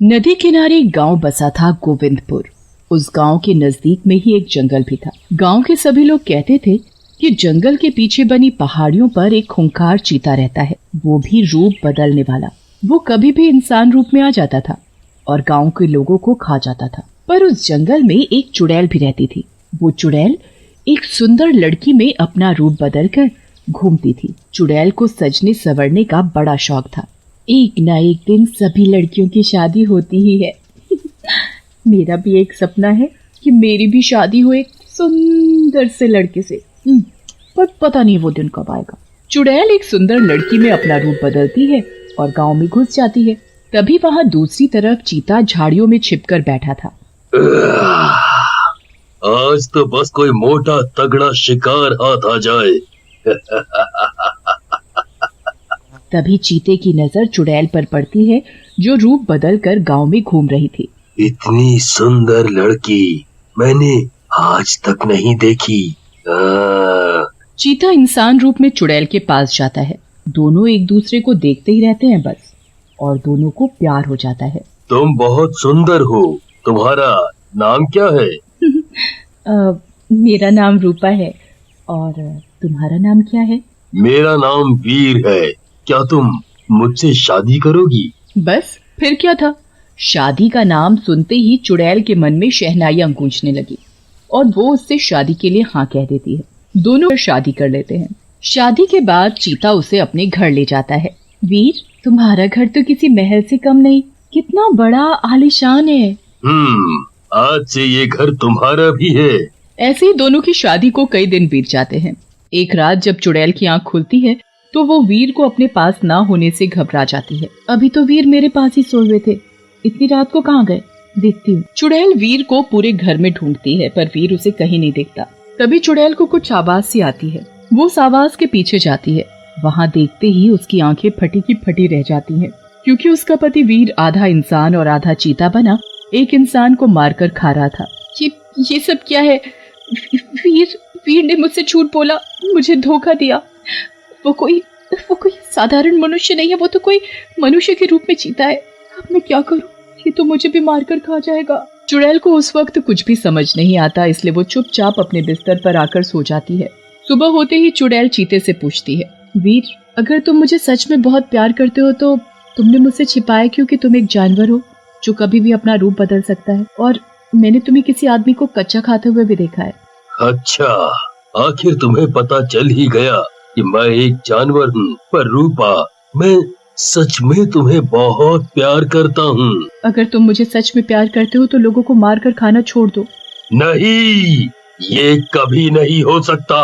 नदी किनारे एक गांव बसा था गोविंदपुर। उस गांव के नजदीक में ही एक जंगल भी था। गांव के सभी लोग कहते थे कि जंगल के पीछे बनी पहाड़ियों पर एक खूंखार चीता रहता है, वो भी रूप बदलने वाला। वो कभी भी इंसान रूप में आ जाता था और गांव के लोगों को खा जाता था। पर उस जंगल में एक चुड़ैल भी रहती थी। वो चुड़ैल एक सुंदर लड़की में अपना रूप बदल कर घूमती थी। चुड़ैल को सजने संवरने का बड़ा शौक था। एक ना एक दिन सभी लड़कियों की शादी होती ही है। मेरा भी एक सपना है कि मेरी भी शादी हो एक सुंदर से लड़के से, पर पता नहीं वो दिन कब आएगा। चुड़ैल एक सुंदर लड़की में अपना रूप बदलती है और गांव में घुस जाती है। तभी वहां दूसरी तरफ चीता झाड़ियों में छिपकर बैठा था। आज तो बस कोई मोटा तगड़ा शिकार हाथ आ जाए। तभी चीते की नजर चुड़ैल पर पड़ती है, जो रूप बदल कर गाँव में घूम रही थी। इतनी सुंदर लड़की मैंने आज तक नहीं देखी। चीता इंसान रूप में चुड़ैल के पास जाता है। दोनों एक दूसरे को देखते ही रहते हैं बस, और दोनों को प्यार हो जाता है। तुम बहुत सुंदर हो, तुम्हारा नाम क्या है? मेरा नाम रूपा है, और तुम्हारा नाम क्या है? मेरा नाम वीर है। क्या तुम मुझसे शादी करोगी? बस फिर क्या था। शादी का नाम सुनते ही चुड़ैल के मन में शहनाइयां गूंजने लगी और वो उससे शादी के लिए हाँ कह देती है। दोनों शादी कर लेते हैं। शादी के बाद चीता उसे अपने घर ले जाता है। वीर, तुम्हारा घर तो किसी महल से कम नहीं, कितना बड़ा आलीशान है। आज से ये घर तुम्हारा भी है। ऐसे ही दोनों की शादी को कई दिन बीत जाते हैं। एक रात जब चुड़ैल की आंख खुलती है तो वो वीर को अपने पास ना होने से घबरा जाती है। अभी तो वीर मेरे पास ही सोए हुए थे, इतनी रात को कहाँ गए? देखती हूँ। चुड़ैल वीर को पूरे घर में ढूंढती है, पर वीर उसे कहीं नहीं दिखता। तभी चुड़ैल को कुछ आवाज सी आती है। वो उस आवाज के पीछे जाती है। वहाँ देखते ही उसकी आंखें फटी की फटी रह जाती हैं, क्योंकि उसका पति वीर आधा इंसान और आधा चीता बना एक इंसान को मारकर खा रहा था। ये सब क्या है? वीर ने मुझसे झूठ बोला, मुझे धोखा दिया। वो कोई साधारण मनुष्य नहीं है, वो तो कोई मनुष्य के रूप में चीता है। अब मैं क्या करूं? ये तो मुझे भी मारकर खा जाएगा। चुड़ैल को उस वक्त कुछ भी समझ नहीं आता, इसलिए वो चुपचाप अपने बिस्तर पर आकर सो जाती है। सुबह होते ही चुड़ैल चीते से पूछती है, वीर, अगर तुम मुझे सच में बहुत प्यार करते हो तो तुमने मुझसे छिपाया क्यों कि तुम एक जानवर हो जो कभी भी अपना रूप बदल सकता है, और मैंने तुम्हें किसी आदमी को कच्चा खाते हुए भी देखा है। अच्छा, आखिर तुम्हें पता चल ही गया कि मैं एक जानवर हूँ। पर रूपा, मैं सच में तुम्हें बहुत प्यार करता हूँ। अगर तुम मुझे सच में प्यार करते हो तो लोगों को मार कर खाना छोड़ दो। नहीं, ये कभी नहीं हो सकता।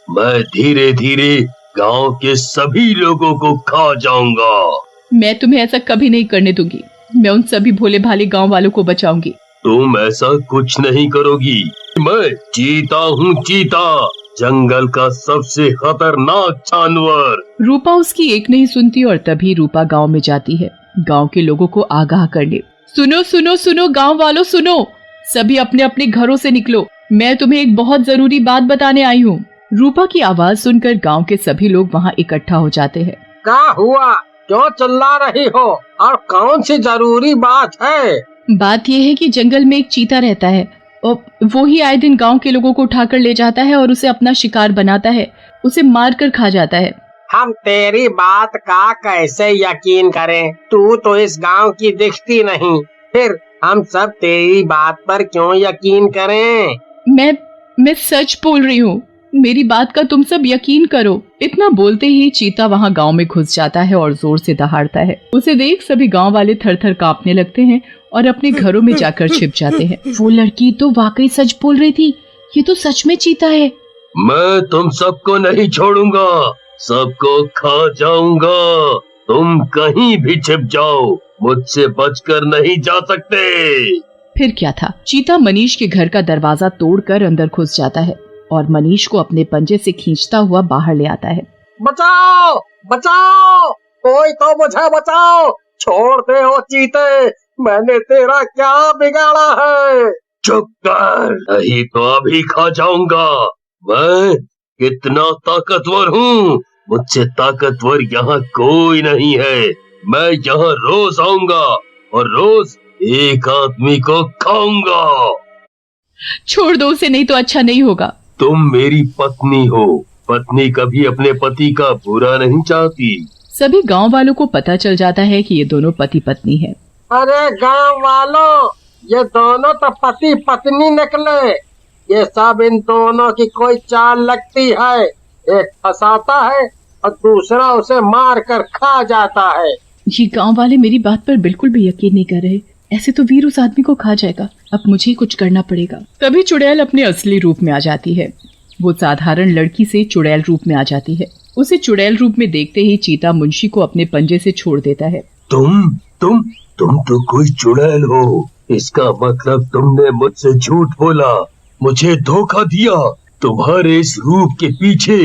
मैं धीरे धीरे गांव के सभी लोगों को खा जाऊंगा। मैं तुम्हें ऐसा कभी नहीं करने दूंगी। मैं उन सभी भोले भाले गांव वालों को बचाऊंगी। तुम ऐसा कुछ नहीं करोगी। मैं चीता हूँ, चीता, जंगल का सबसे खतरनाक जानवर। रूपा उसकी एक नहीं सुनती और तभी रूपा गांव में जाती है, गांव के लोगों को आगाह करने। सुनो सुनो सुनो गांव वालों, सुनो, सभी अपने अपने घरों से निकलो, मैं तुम्हें एक बहुत जरूरी बात बताने आई हूँ। रूपा की आवाज सुनकर गांव के सभी लोग वहाँ इकट्ठा हो जाते हैं। क्या हुआ? क्यों चिल्ला रही हो, और कौन सी जरूरी बात है? बात यह है कि जंगल में एक चीता रहता है और वो ही आए दिन गांव के लोगों को उठाकर ले जाता है और उसे अपना शिकार बनाता है, उसे मार कर खा जाता है। हम तेरी बात का कैसे यकीन करें? तू तो इस गांव की दिखती नहीं, फिर हम सब तेरी बात पर क्यों यकीन करें? मैं सच बोल रही हूँ, मेरी बात का तुम सब यकीन करो। इतना बोलते ही चीता वहाँ गांव में घुस जाता है और जोर से दहाड़ता है। उसे देख सभी गांव वाले थर थर कांपने लगते हैं और अपने घरों में जाकर छिप जाते हैं। वो लड़की तो वाकई सच बोल रही थी, ये तो सच में चीता है। मैं तुम सबको नहीं छोड़ूंगा, सबको खा जाऊंगा। तुम कहीं भी छिप जाओ, मुझसे बचकर नहीं जा सकते। फिर क्या था, चीता मनीष के घर का दरवाजा तोड़कर अंदर घुस जाता है और मनीष को अपने पंजे से खींचता हुआ बाहर ले आता है। बचाओ बचाओ, कोई तो मुझे बचाओ, छोड़ दे ओ चीते, मैंने तेरा क्या बिगाड़ा है? चुप कर, नहीं तो अभी खा जाऊंगा। मैं कितना ताकतवर हूँ, मुझसे ताकतवर यहाँ कोई नहीं है। मैं यहाँ रोज आऊंगा और रोज एक आदमी को खाऊंगा। छोड़ दो उसे, नहीं तो अच्छा नहीं होगा। तुम मेरी पत्नी हो, पत्नी कभी अपने पति का बुरा नहीं चाहती। सभी गांव वालों को पता चल जाता है कि ये दोनों पति पत्नी हैं। अरे गांव वालों, ये दोनों तो पति पत्नी निकले। ये सब इन दोनों की कोई चाल लगती है। एक फंसाता है और दूसरा उसे मार कर खा जाता है। ये गांव वाले मेरी बात पर बिल्कुल भी यकीन नहीं कर रहे। ऐसे तो वीर उस आदमी को खा जाएगा। अब मुझे ही कुछ करना पड़ेगा। तभी चुड़ैल अपने असली रूप में आ जाती है। वो साधारण लड़की से चुड़ैल रूप में आ जाती है। उसे चुड़ैल रूप में देखते ही चीता मुंशी को अपने पंजे से छोड़ देता है। तुम तो कोई चुड़ैल हो। इसका मतलब तुमने मुझसे झूठ बोला, मुझे धोखा दिया। तुम्हारे इस रूप के पीछे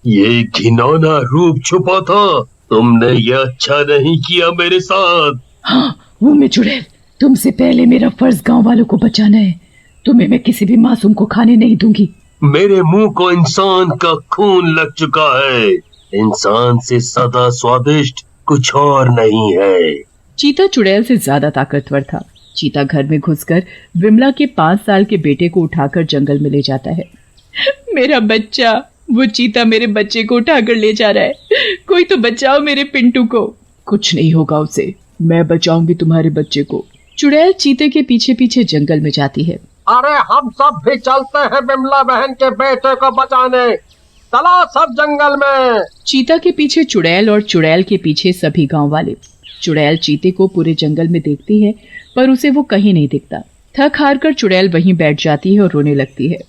ये घिनौना रूप छुपा था। तुमने ये अच्छा नहीं किया मेरे साथ। हाँ, वो मैं चुड़ैल। तुमसे पहले मेरा फर्ज गांव वालों को बचाना है। तुम्हें मैं किसी भी मासूम को खाने नहीं दूंगी। मेरे मुंह को इंसान का खून लग चुका है। इंसान से ज्यादा स्वादिष्ट कुछ और नहीं है। चीता चुड़ैल से ज्यादा ताकतवर था। चीता घर में घुसकर विमला के 5 साल के बेटे को उठाकर जंगल में ले जाता है। मेरा बच्चा, वो चीता मेरे बच्चे को उठाकर ले जा रहा है। कोई तो बचाओ मेरे पिंटू को। कुछ नहीं होगा उसे, मैं बचाऊंगी तुम्हारे बच्चे को। चुड़ैल चीते के पीछे पीछे जंगल में जाती है। अरे हम सब भी चलते हैं विमला बहन के बेटे को बचाने। चलो सब जंगल में। चीता के पीछे चुड़ैल और चुड़ैल के पीछे सभी गांव वाले। चुड़ैल चीते को पूरे जंगल में देखती है पर उसे वो कहीं नहीं दिखता। थक हार कर चुड़ैल वहीं बैठ जाती है और रोने लगती है।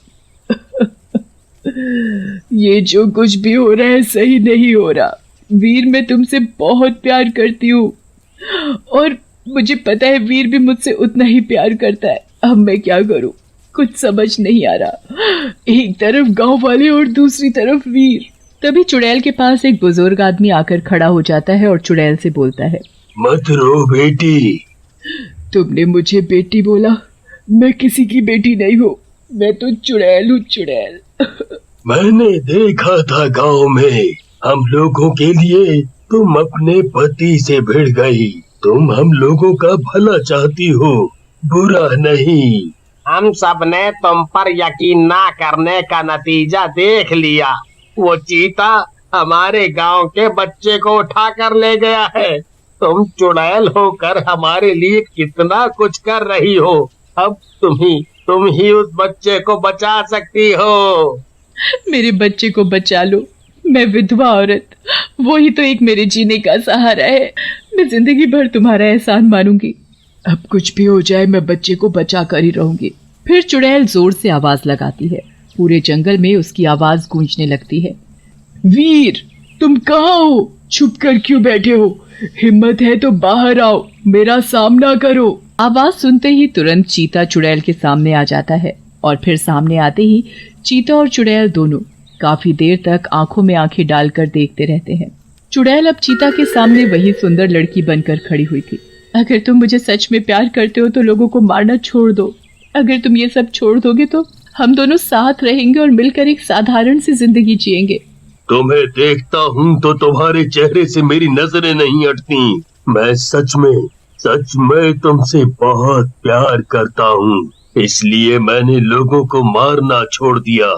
ये जो कुछ भी हो रहा है सही नहीं हो रहा। वीर, मैं तुमसे बहुत प्यार करती हूँ और मुझे पता है वीर भी मुझसे उतना ही प्यार करता है। अब मैं क्या करूं, कुछ समझ नहीं आ रहा। एक तरफ गांव वाले और दूसरी तरफ वीर। तभी चुड़ैल के पास एक बुजुर्ग आदमी आकर खड़ा हो जाता है और चुड़ैल से बोलता है, मत रो बेटी। तुमने मुझे बेटी बोला? मैं किसी की बेटी नहीं हूँ, मैं तो चुड़ैल हूँ, चुड़ैल। मैंने देखा था गांव में हम लोगों के लिए तुम अपने पति से भिड़ गई। तुम हम लोगों का भला चाहती हो, बुरा नहीं। हम सब ने तुम पर यकीन ना करने का नतीजा देख लिया। वो चीता हमारे गांव के बच्चे को उठा कर ले गया है। तुम चुड़ैल होकर हमारे लिए कितना कुछ कर रही हो। अब तुम ही उस बच्चे को बचा सकती हो। मेरे बच्चे को बचा लो। मैं विधवा औरत, वो ही तो एक मेरे जीने का सहारा है। मैं जिंदगी भर तुम्हारा एहसान मानूंगी। अब कुछ भी हो जाए मैं बच्चे को बचा कर ही रहूंगी। फिर चुड़ैल जोर से आवाज लगाती है। पूरे जंगल में उसकी आवाज गूंजने लगती है। वीर, तुम कहाँ हो? छुप कर क्यों बैठे हो? हिम्मत है तो बाहर आओ, मेरा सामना करो। आवाज सुनते ही तुरंत चीता चुड़ैल के सामने आ जाता है और फिर सामने आते ही चीता और चुड़ैल दोनों काफी देर तक आंखों में आंखें डालकर देखते रहते हैं। चुड़ैल अब चीता के सामने वही सुंदर लड़की बनकर खड़ी हुई थी। अगर तुम मुझे सच में प्यार करते हो तो लोगों को मारना छोड़ दो। अगर तुम ये सब छोड़ दोगे तो हम दोनों साथ रहेंगे और मिलकर एक साधारण सी जिंदगी जिएंगे। तुम्हें देखता हूँ तो तुम्हारे चेहरे से मेरी नजरें नहीं हटती। मैं सच में तुमसे बहुत प्यार करता हूँ, इसलिए मैंने लोगों को मारना छोड़ दिया,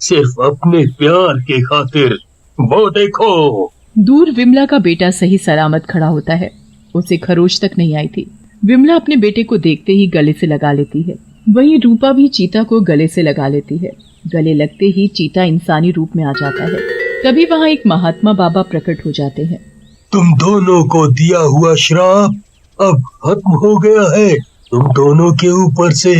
सिर्फ अपने प्यार के खातिर। वो देखो। दूर विमला का बेटा सही सलामत खड़ा होता है। उसे खरोच तक नहीं आई थी। विमला अपने बेटे को देखते ही गले से लगा लेती है। वहीं रूपा भी चीता को गले से लगा लेती है। गले लगते ही चीता इंसानी रूप में आ जाता है। तभी वहाँ एक महात्मा बाबा प्रकट हो जाते हैं। तुम दोनों को दिया हुआ श्राप अब खत्म हो गया है तुम दोनों के ऊपर से।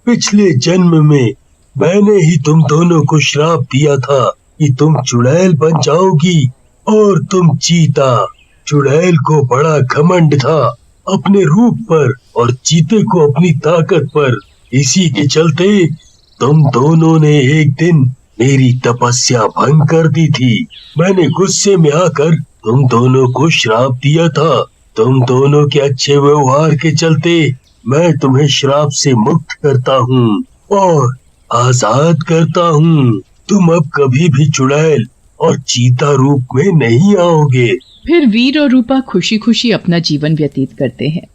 पिछले जन्म में मैंने ही तुम दोनों को श्राप दिया था कि तुम चुड़ैल बन जाओगी और तुम चीता। चुड़ैल को बड़ा घमंड था अपने रूप पर और चीते को अपनी ताकत पर। इसी के चलते तुम दोनों ने एक दिन मेरी तपस्या भंग कर दी थी। मैंने गुस्से में आकर तुम दोनों को श्राप दिया था। तुम दोनों के अच्छे व्यवहार के चलते मैं तुम्हें श्राप से मुक्त करता हूँ और आजाद करता हूँ। तुम अब कभी भी चुड़ैल और चीता रूप में नहीं आओगे। फिर वीर और रूपा खुशी खुशी अपना जीवन व्यतीत करते हैं।